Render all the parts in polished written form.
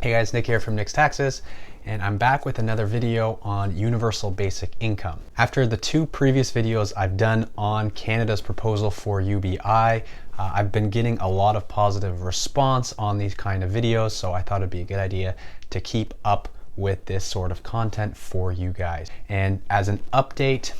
Hey guys, Nick here from Nick's Taxes, and I'm back with another video on universal basic income. After the two previous videos I've done on Canada's proposal for UBI, I've been getting a lot of positive response on these kind of videos, so I thought it'd be a good idea to keep up with this sort of content for you guys. And as an update,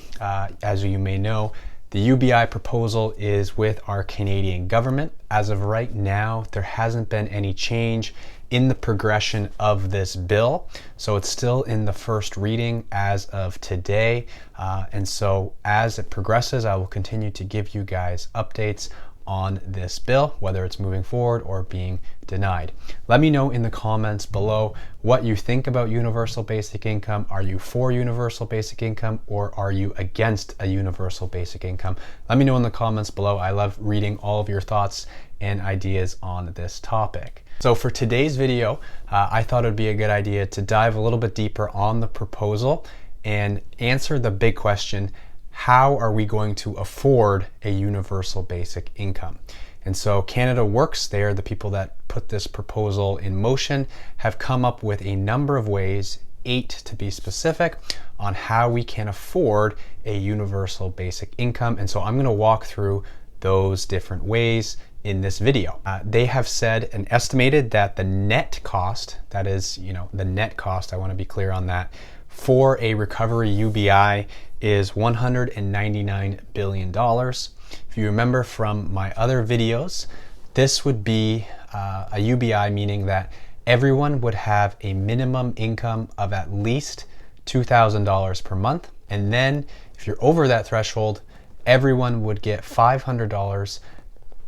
as you may know, the UBI proposal is with our Canadian government. As of right now, there hasn't been any change in the progression of this bill. So it's still in the first reading as of today. And so as it progresses, I will continue to give you guys updates on this bill, whether it's moving forward or being denied. Let me know in the comments below what you think about universal basic income. Are you for universal basic income or are you against a universal basic income? Let me know in the comments below. I love reading all of your thoughts and ideas on this topic. So for today's video, I thought it'd be a good idea to dive a little bit deeper on the proposal and answer the big question: how are we going to afford a universal basic income? And so Canada Works, they are the people that put this proposal in motion, have come up with a number of ways, 8 to be specific, on how we can afford a universal basic income. And so I'm going to walk through those different ways in this video. They have said and estimated that the net cost, that is, the net cost, I want to be clear on that, for a recovery UBI is $199 billion. If you remember from my other videos, this would be a UBI, meaning that everyone would have a minimum income of at least $2,000 per month. And then if you're over that threshold, everyone would get $500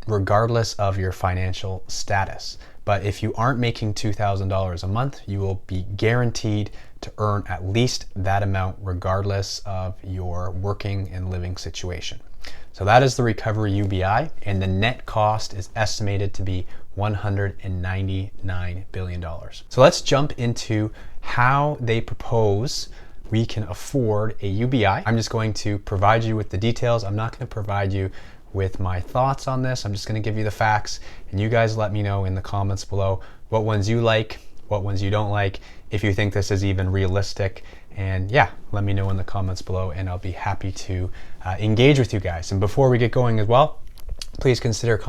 regardless of your financial status. But if you aren't making $2,000 a month, you will be guaranteed to earn at least that amount regardless of your working and living situation. So that is the Recovery UBI, and the net cost is estimated to be $199 billion. So let's jump into how they propose we can afford a UBI. I'm just going to provide you with the details. I'm not going to provide you with my thoughts on this. I'm just going to give you the facts, and you guys let me know in the comments below what ones you like, what ones you don't like, if you think this is even realistic. And yeah, let me know in the comments below, and I'll be happy to engage with you guys. And before we get going as well, please consider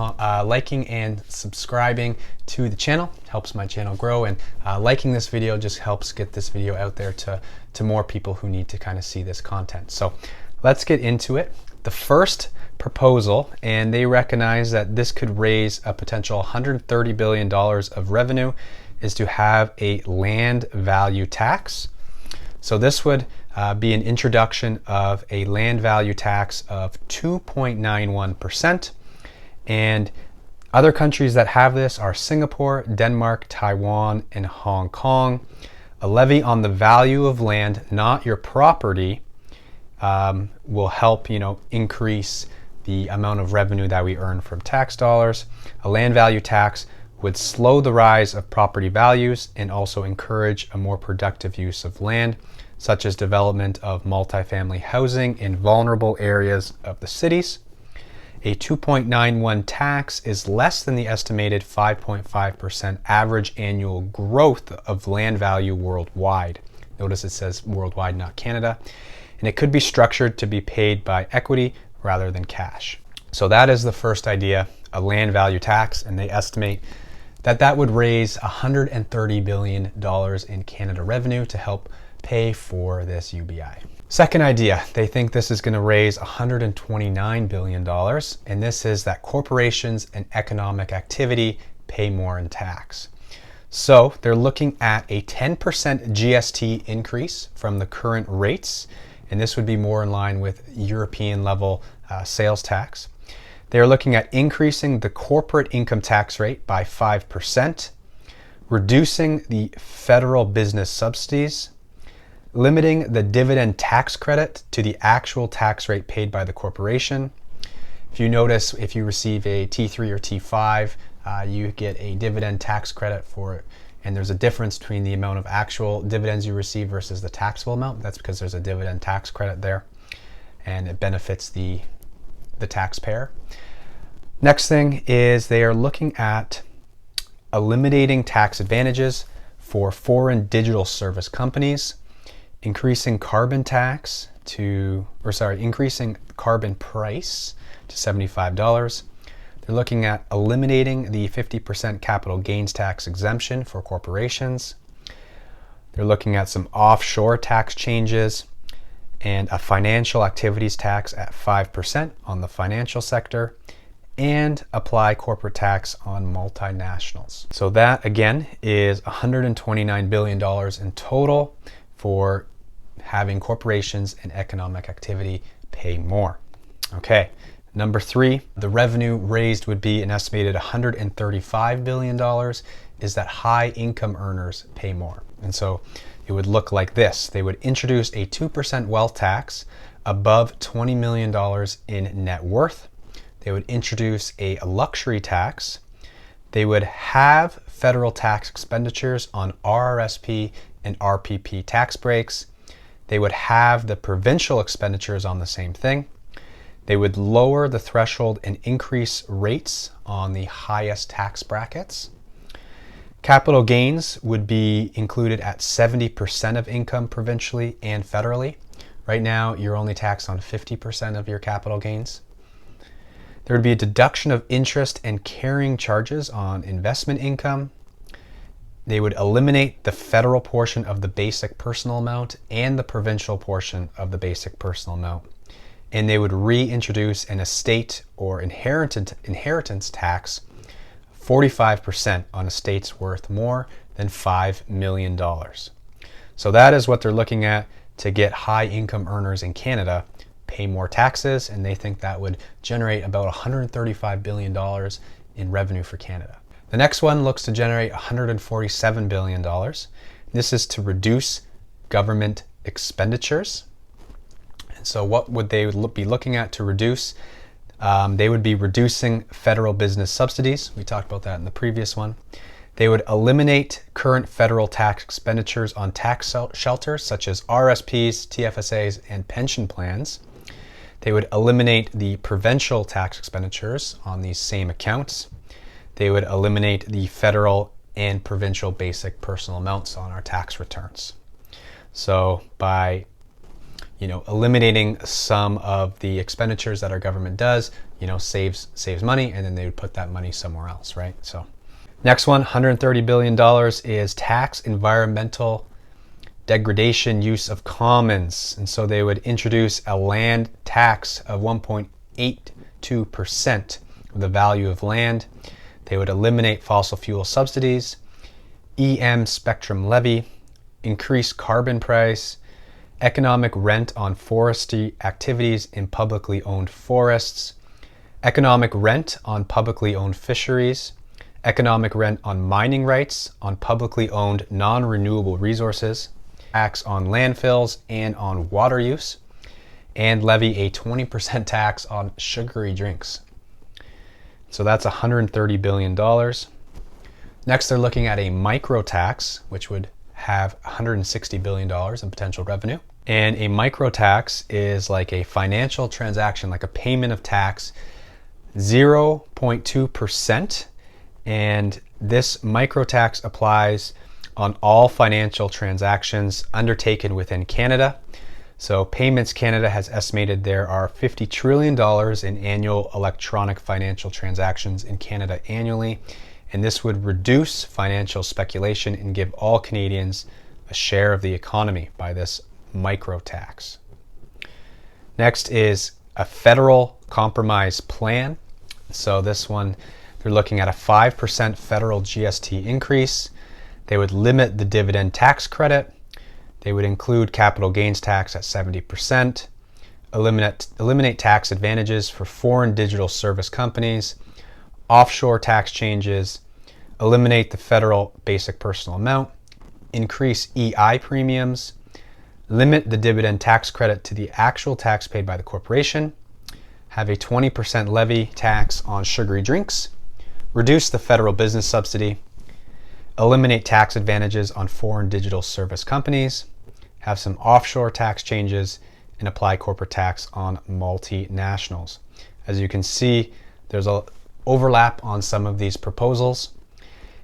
liking and subscribing to the channel. It helps my channel grow, and liking this video just helps get this video out there to more people who need to kind of see this content. So let's get into it. The first proposal, and they recognize that this could raise a potential $130 billion of revenue, is to have a land value tax. So this would be an introduction of a land value tax of 2.91%. And other countries that have this are Singapore, Denmark, Taiwan, and Hong Kong. A levy on the value of land, not your property, will help increase the amount of revenue that we earn from tax dollars. A land value tax would slow the rise of property values and also encourage a more productive use of land, such as development of multifamily housing in vulnerable areas of the cities. A 2.91 tax is less than the estimated 5.5% average annual growth of land value worldwide. Notice it says worldwide, not Canada. And it could be structured to be paid by equity rather than cash. So that is the first idea, a land value tax, and they estimate that that would raise $130 billion in Canada revenue to help pay for this UBI. Second idea, they think this is going to raise $129 billion, and this is that corporations and economic activity pay more in tax. So they're looking at a 10% GST increase from the current rates, and this would be more in line with European level sales tax. They're looking at increasing the corporate income tax rate by 5%, reducing the federal business subsidies, limiting the dividend tax credit to the actual tax rate paid by the corporation. If you notice, if you receive a T3 or T5, you get a dividend tax credit for it. And there's a difference between the amount of actual dividends you receive versus the taxable amount. That's because there's a dividend tax credit there, and it benefits the taxpayer. Next thing is they are looking at eliminating tax advantages for foreign digital service companies, increasing carbon price to $75. They're looking at eliminating the 50% capital gains tax exemption for corporations. They're looking at some offshore tax changes and a financial activities tax at 5% on the financial sector, and apply corporate tax on multinationals. So that again is $129 billion in total for having corporations and economic activity pay more. Okay, number 3, the revenue raised would be an estimated $135 billion, is that high income earners pay more. And so it would look like this. They would introduce a 2% wealth tax above $20 million in net worth. They would introduce a luxury tax. They would have federal tax expenditures on RRSP and RPP tax breaks. They would have the provincial expenditures on the same thing. They would lower the threshold and increase rates on the highest tax brackets. Capital gains would be included at 70% of income provincially and federally. Right now, you're only taxed on 50% of your capital gains. There would be a deduction of interest and carrying charges on investment income. They would eliminate the federal portion of the basic personal amount and the provincial portion of the basic personal amount. And they would reintroduce an estate or inheritance tax, 45% on estates worth more than $5 million. So that is what they're looking at to get high income earners in Canada pay more taxes, and they think that would generate about $135 billion in revenue for Canada. The next one looks to generate $147 billion. This is to reduce government expenditures. And so what would they be looking at to reduce? They would be reducing federal business subsidies. We talked about that in the previous one. They would eliminate current federal tax expenditures on tax shelters such as RSPs, TFSAs, and pension plans. They would eliminate the provincial tax expenditures on these same accounts. They would eliminate the federal and provincial basic personal amounts on our tax returns. So by eliminating some of the expenditures that our government does, saves money, and then they would put that money somewhere else, right? So next one, $130 billion is tax environmental degradation use of commons. And so they would introduce a land tax of 1.82% of the value of land. They would eliminate fossil fuel subsidies, EM spectrum levy, increase carbon price, economic rent on forestry activities in publicly owned forests, economic rent on publicly owned fisheries, economic rent on mining rights on publicly owned non-renewable resources, tax on landfills and on water use, and levy a 20% tax on sugary drinks. So that's $130 billion. Next, they're looking at a micro tax, which would have $160 billion in potential revenue. And a micro tax is like a financial transaction, like a payment of tax, 0.2%. And this micro tax applies on all financial transactions undertaken within Canada. So Payments Canada has estimated there are $50 trillion in annual electronic financial transactions in Canada annually, and this would reduce financial speculation and give all Canadians a share of the economy by this micro tax. Next is a federal compromise plan. So this one, they're looking at a 5% federal GST increase. They would limit the dividend tax credit. They would include capital gains tax at 70%, eliminate tax advantages for foreign digital service companies, offshore tax changes, eliminate the federal basic personal amount, increase EI premiums, limit the dividend tax credit to the actual tax paid by the corporation, have a 20% levy tax on sugary drinks, reduce the federal business subsidy, eliminate tax advantages on foreign digital service companies, have some offshore tax changes, and apply corporate tax on multinationals. As you can see, there's an overlap on some of these proposals.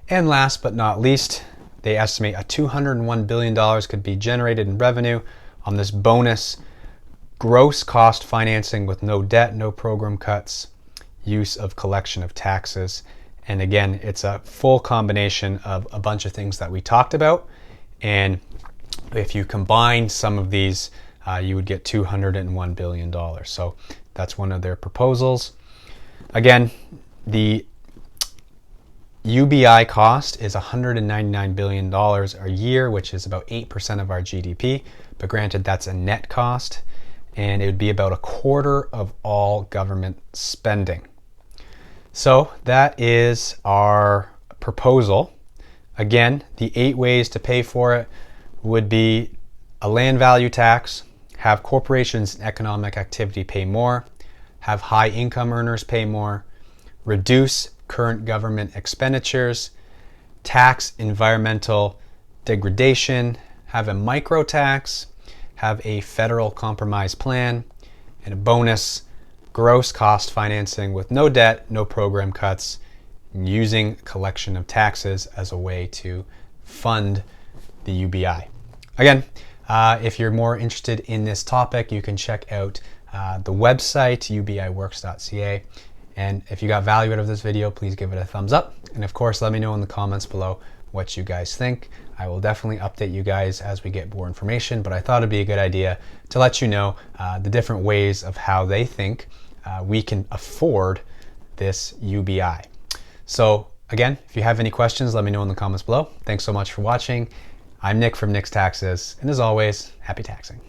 And last but not least, they estimate a $201 billion could be generated in revenue on this bonus gross cost financing with no debt, no program cuts, use of collection of taxes. And again, it's a full combination of a bunch of things that we talked about. And if you combine some of these, you would get $201 billion. So that's one of their proposals. Again, the UBI cost is $199 billion a year, which is about 8% of our GDP. But granted, that's a net cost, and it would be about a quarter of all government spending. So that is our proposal. Again, the 8 ways to pay for it would be a land value tax, have corporations and economic activity pay more, have high income earners pay more, reduce current government expenditures, tax environmental degradation, have a micro tax, have a federal compromise plan, and a bonus gross cost financing with no debt, no program cuts, using collection of taxes as a way to fund the UBI. Again, if you're more interested in this topic, you can check out the website ubiworks.ca. And if you got value out of this video, please give it a thumbs up. And of course, let me know in the comments below what you guys think. I will definitely update you guys as we get more information, but I thought it'd be a good idea to let you know the different ways of how they think we can afford this UBI. So again, if you have any questions, let me know in the comments below. Thanks so much for watching. I'm Nick from Nick's Taxes, and as always, happy taxing.